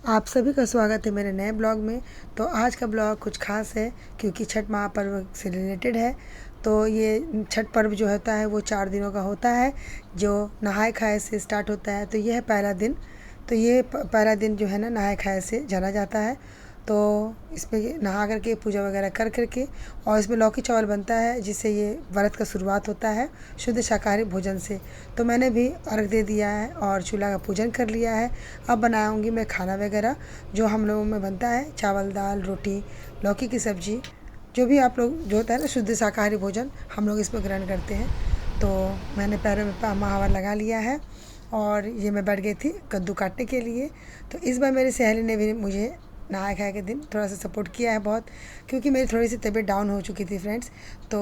आप सभी का स्वागत है मेरे नए ब्लॉग में। तो आज का ब्लॉग कुछ खास है क्योंकि छठ महापर्व से रिलेटेड है। तो ये छठ पर्व जो होता है वो 4 दिनों का होता है, जो नहाए खाए से स्टार्ट होता है। तो ये है पहला दिन। तो ये पहला दिन जो है ना नहाए खाए से जाना जाता है। तो इसमें नहा करके पूजा वगैरह कर करके और इसमें लौकी चावल बनता है, जिससे ये व्रत का शुरुआत होता है शुद्ध शाकाहारी भोजन से। तो मैंने भी अर्घ दे दिया है और चूल्हा का पूजन कर लिया है। अब बनाऊंगी मैं खाना वगैरह जो हम लोगों में बनता है, चावल दाल रोटी लौकी की सब्ज़ी, जो भी आप लोग जो होता है ना शुद्ध शाकाहारी भोजन हम लोग इसमें ग्रहण करते हैं। तो मैंने पैरों में महावर लगा लिया है और ये मैं बैठ गई थी कद्दू काटने के लिए। तो इस बार मेरी सहेली ने भी मुझे नहाए खाए के दिन थोड़ा सा सपोर्ट किया है बहुत, क्योंकि मेरी थोड़ी सी तबीयत डाउन हो चुकी थी फ्रेंड्स। तो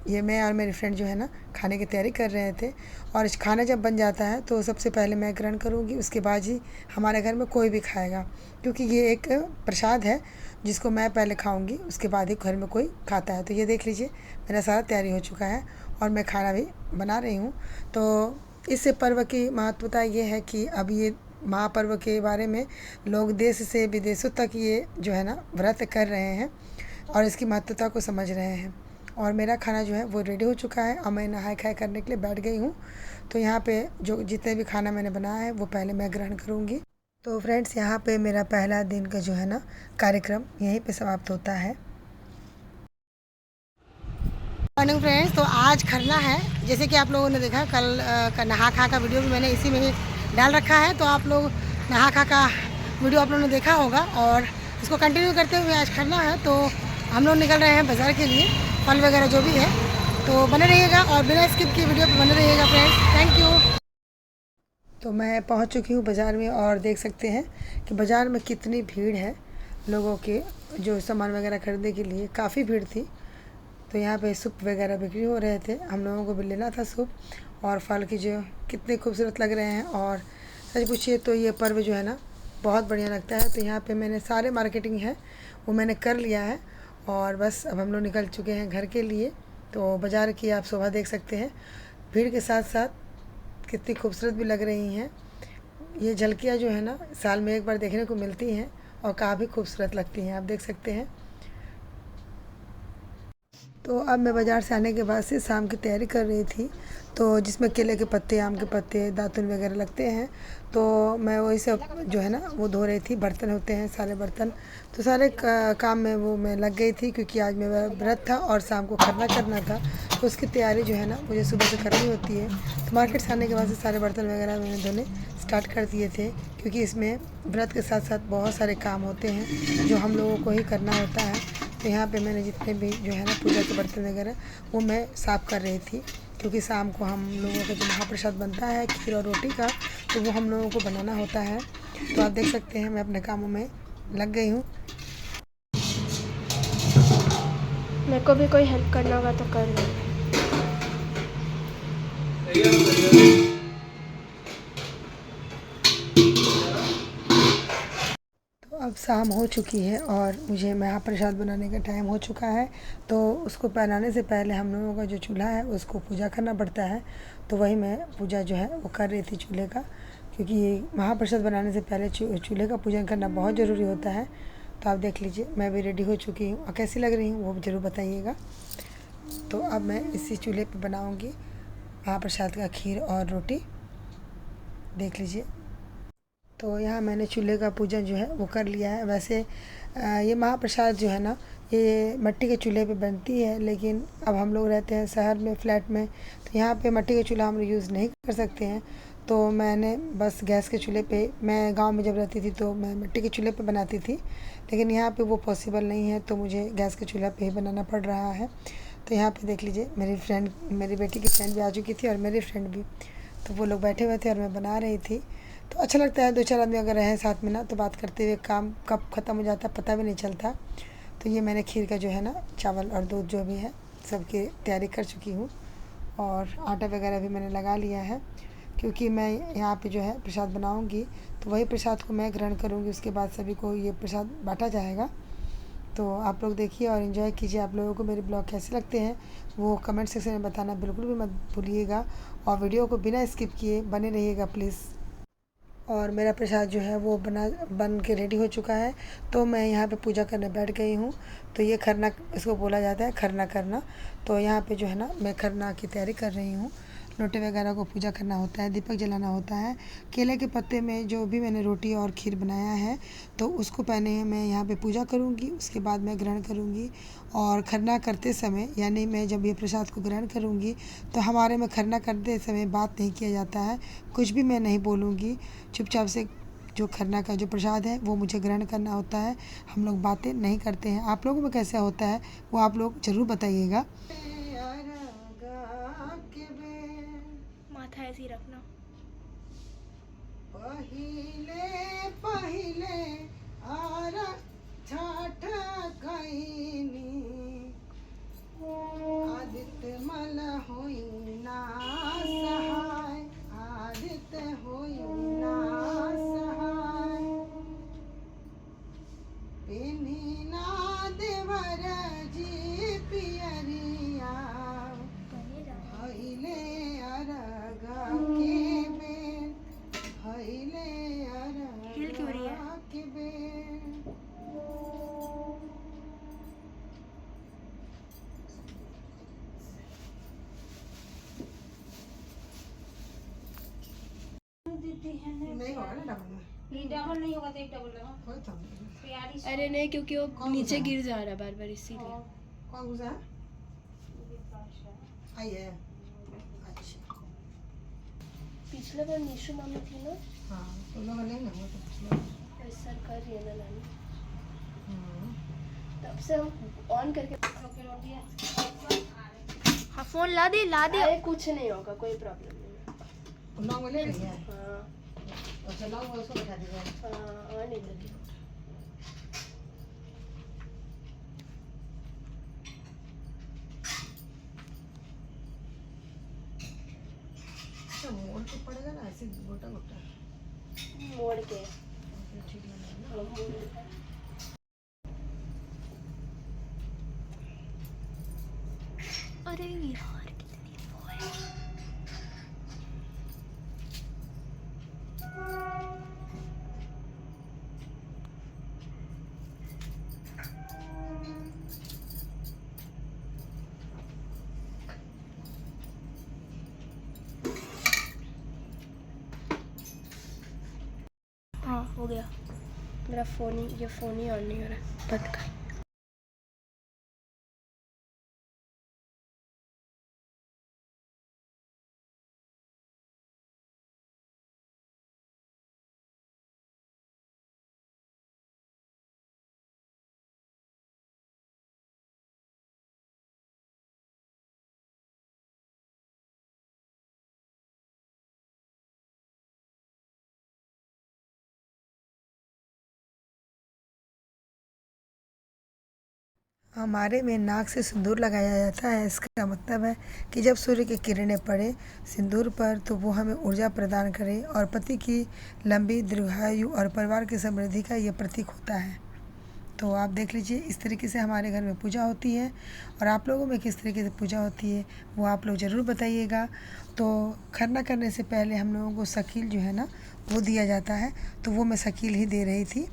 ये मैं और मेरी फ्रेंड जो है ना खाने की तैयारी कर रहे थे। और इस खाना जब बन जाता है तो सबसे पहले मैं ग्रहण करूँगी, उसके बाद ही हमारे घर में कोई भी खाएगा, क्योंकि ये एक प्रसाद है जिसको मैं पहले खाऊंगी, उसके बाद ही घर में कोई खाता है। तो ये देख लीजिए मेरा सारा तैयारी हो चुका है और मैं खाना भी बना रही हूँ। तो इस पर्व की महत्वता ये है कि अब ये महापर्व के बारे में लोग देश से विदेशों तक ये जो है ना व्रत कर रहे हैं और इसकी महत्वता को समझ रहे हैं। और मेरा खाना जो है वो रेडी हो चुका है और मैं नहाए खाए करने के लिए बैठ गई हूँ। तो यहाँ पे जो जितने भी खाना मैंने बनाया है वो पहले मैं ग्रहण करूँगी। तो फ्रेंड्स यहाँ पे मेरा पहला दिन का जो है ना कार्यक्रम यहीं पे समाप्त होता है। मॉर्निंग फ्रेंड्स, तो आज खरना है। जैसे कि आप लोगों ने देखा कल का नहा खा का वीडियो भी मैंने इसी में ही डाल रखा है। तो आप लोग नहा खा का वीडियो आप लोगों ने देखा होगा और इसको कंटिन्यू करते हुए आज खरना है। तो हम लोग निकल रहे हैं बाज़ार के लिए, फल वगैरह जो भी है। तो बने रहिएगा और बिना स्किप की वीडियो पर बने रहिएगा फ्रेंड्स। Thank you. तो मैं पहुंच चुकी हूं बाज़ार में और देख सकते हैं कि बाज़ार में कितनी भीड़ है लोगों के, जो सामान वगैरह खरीदने के लिए काफ़ी भीड़ थी। तो यहाँ पे सूप वगैरह बिक्री हो रहे थे, हम लोगों को भी लेना था सूप। और फल की जो कितने खूबसूरत लग रहे हैं, और सच पूछिए तो ये पर्व जो है ना बहुत बढ़िया लगता है। तो यहाँ पे मैंने सारे मार्केटिंग है वो मैंने कर लिया है और बस अब हम लोग निकल चुके हैं घर के लिए। तो बाज़ार की आप शोभा देख सकते हैं, भीड़ के साथ साथ कितनी खूबसूरत भी लग रही हैं। ये झलकियाँ जो है ना साल में एक बार देखने को मिलती हैं और काफ़ी खूबसूरत लगती हैं, आप देख सकते हैं। तो अब मैं बाज़ार से आने के बाद से शाम की तैयारी कर रही थी, तो जिसमें केले के पत्ते आम के पत्ते दातुन वगैरह लगते हैं। तो मैं वही सब जो है ना वो धो रही थी, बर्तन होते हैं सारे बर्तन। तो सारे काम में वो मैं लग गई थी, क्योंकि आज मेरा व्रत था और शाम को खरना करना था। तो उसकी तैयारी जो है ना मुझे सुबह से करनी होती है। तो मार्केट से आने के बाद से सारे बर्तन वगैरह मैंने धोने स्टार्ट कर दिए थे, क्योंकि इसमें व्रत के साथ साथ बहुत सारे काम होते हैं जो हम लोगों को ही करना होता है। तो यहाँ पे मैंने जितने भी जो है ना पूजा के बर्तन वगैरह वो मैं साफ़ कर रही थी, क्योंकि शाम को हम लोगों का जो महाप्रसाद बनता है खीर और रोटी का, तो वो हम लोगों को बनाना होता है। तो आप देख सकते हैं मैं अपने कामों में लग गई हूँ। मेरे को भी कोई हेल्प करना होगा तो कर लो। अब शाम हो चुकी है और मुझे महाप्रसाद बनाने का टाइम हो चुका है। तो उसको बनाने से पहले हम लोगों का जो चूल्हा है उसको पूजा करना पड़ता है। तो वही मैं पूजा जो है वो कर रही थी चूल्हे का, क्योंकि महाप्रसाद बनाने से पहले चूल्हे का पूजन करना बहुत ज़रूरी होता है। तो आप देख लीजिए मैं भी रेडी हो चुकी हूँ और कैसी लग रही हूँ वो ज़रूर बताइएगा। तो अब मैं इसी चूल्हे पर बनाऊँगी महाप्रसाद का खीर और रोटी, देख लीजिए। तो यहाँ मैंने चूल्हे का पूजन जो है वो कर लिया है। वैसे ये महाप्रसाद जो है ना ये मिट्टी के चूल्हे पे बनती है, लेकिन अब हम लोग रहते हैं शहर में फ्लैट में, तो यहाँ पे मिट्टी के चूल्हा हम लोग यूज़ नहीं कर सकते हैं। तो मैंने बस गैस के चूल्हे पे, मैं गांव में जब रहती थी तो मैं मिट्टी के चूल्हे पे बनाती थी, लेकिन यहाँ पे वो पॉसिबल नहीं है, तो मुझे गैस के चूल्हा पे ही बनाना पड़ रहा है। तो यहाँ पे देख लीजिए मेरी बेटी की फ्रेंड भी आ चुकी थी और मेरी फ्रेंड भी, तो वो लोग बैठे हुए थे और मैं बना रही थी। तो अच्छा लगता है 2-4 आदमी अगर रहें साथ में ना, तो बात करते हुए काम कब ख़त्म हो जाता है पता भी नहीं चलता। तो ये मैंने खीर का जो है ना चावल और दूध जो भी है सबकी तैयारी कर चुकी हूँ और आटा वगैरह भी मैंने लगा लिया है, क्योंकि मैं यहाँ पे जो है प्रसाद बनाऊँगी तो वही प्रसाद को मैं ग्रहण करूँगी, उसके बाद सभी को ये प्रसाद बांटा जाएगा। तो आप लोग देखिए और इन्जॉय कीजिए। आप लोगों को मेरे ब्लॉग कैसे लगते हैं वो कमेंट सेक्शन में बताना बिल्कुल भी मत भूलिएगा, और वीडियो को बिना स्किप किए बने रहिएगा प्लीज़। और मेरा प्रसाद जो है वो बन के रेडी हो चुका है। तो मैं यहाँ पे पूजा करने बैठ गई हूँ। तो ये खरना इसको बोला जाता है, खरना करना। तो यहाँ पे जो है ना मैं खरना की तैयारी कर रही हूँ। लोटे वगैरह को पूजा करना होता है, दीपक जलाना होता है। केले के पत्ते में जो भी मैंने रोटी और खीर बनाया है तो उसको पहले मैं यहाँ पे पूजा करूँगी, उसके बाद मैं ग्रहण करूँगी। और खरना करते समय यानी मैं जब ये प्रसाद को ग्रहण करूँगी तो हमारे में खरना करते समय बात नहीं किया जाता है, कुछ भी मैं नहीं बोलूँगी। चुपचाप से जो खरना का जो प्रसाद है वो मुझे ग्रहण करना होता है। हम लोग बातें नहीं करते हैं। आप लोगों में कैसा होता है वो आप लोग ज़रूर बताइएगा। माथा ऐसे ही रखना। पहिले पहिले आरा छाठ कईनी आदित्य मल होइना सहाय, आदित्य होइना सहाय। पेन्हिना देवर जी पियरिया भइले अरग के बेर, भइले हिल क्यों रही है? अरग के बेर। नहीं होगा ना डबल में, ये डबल नहीं होगा तो एक डबल लगा। कोई तो तैयारी अरे नहीं, क्योंकि वो नीचे गिर जा रहा है बार बार, इसीलिए। कौन घुसा है? आई है। अच्छा पिछले बार निशु मामी थी ना, हाँ तो लोग नहीं ना वो तो पिछले। वैसा कर रही है ना नानी। हम्म। तब से हम ऑन करके। हाँ फोन ला दे अरे कुछ नहीं होगा, कोई प्रॉब्लम नहीं है। लौंग ले रही है। हाँ अच्छा लौंग उसको बैठा दीजिए। हाँ, नहीं लगी। अच्छा मोड़ के पड़ेगा ना ऐसे गोटा गोटा। मोड़ के। ठीक है ना। हाँ, मोड़ के। अरे यार कितनी वो है। हाँ हो गया। मेरा फ़ोन ही, ये फ़ोन ही ऑन नहीं हो रहा। बंद कर। हमारे में नाक से सिंदूर लगाया जाता है। इसका मतलब है कि जब सूर्य की किरणें पड़े सिंदूर पर तो वो हमें ऊर्जा प्रदान करे और पति की लंबी दीर्घायु और परिवार की समृद्धि का ये प्रतीक होता है। तो आप देख लीजिए इस तरीके से हमारे घर में पूजा होती है। और आप लोगों में किस तरीके से पूजा होती है वो आप लोग ज़रूर बताइएगा। तो खरना करने से पहले हम लोगों को शकील जो है ना वो दिया जाता है, तो वो मैं शकील ही दे रही थी।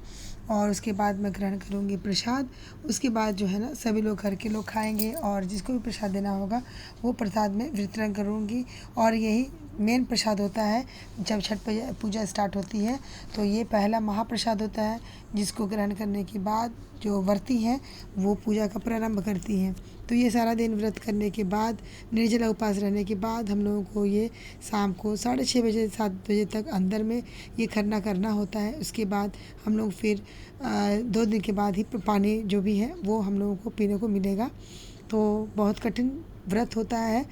और उसके बाद मैं ग्रहण करूँगी प्रसाद। उसके बाद जो है ना सभी लोग घर के लोग खाएंगे और जिसको भी प्रसाद देना होगा वो प्रसाद में वितरण करूँगी। और यही मेन प्रसाद होता है जब छठ पूजा स्टार्ट होती है। तो ये पहला महाप्रसाद होता है जिसको ग्रहण करने के बाद जो व्रती हैं वो पूजा का प्रारंभ करती हैं। तो ये सारा दिन व्रत करने के बाद निर्जला उपवास रहने के बाद हम लोगों को ये शाम को 6:30 बजे 7 बजे तक अंदर में ये खरना करना होता है। उसके बाद हम लोग फिर 2 दिन के बाद ही पानी जो भी है वो हम लोगों को पीने को मिलेगा। तो बहुत कठिन व्रत होता है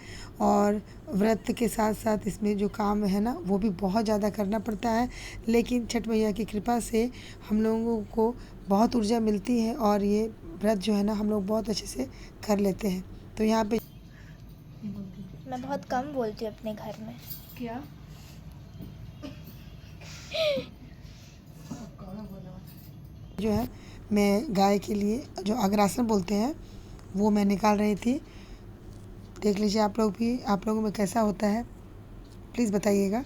और व्रत के साथ साथ इसमें जो काम है ना वो भी बहुत ज़्यादा करना पड़ता है। लेकिन छठ मैया की कृपा से हम लोगों को बहुत ऊर्जा मिलती है और ये व्रत जो है ना हम लोग बहुत अच्छे से कर लेते हैं। तो यहाँ पे मैं बहुत कम बोलती हूँ अपने घर में। क्या? जो है मैं गाय के लिए जो अग्रासन बोलते हैं वो मैं निकाल रही थी। देख लीजिए आप लोग भी, आप लोगों में कैसा होता है प्लीज़ बताइएगा।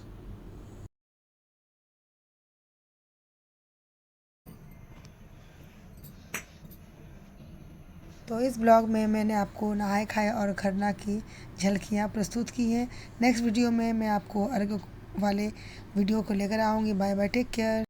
तो इस ब्लॉग में मैंने आपको नहाए खाए और खरना की झलकियाँ प्रस्तुत की हैं। नेक्स्ट वीडियो में मैं आपको अर्घ वाले वीडियो को लेकर आऊँगी। Bye bye, take care.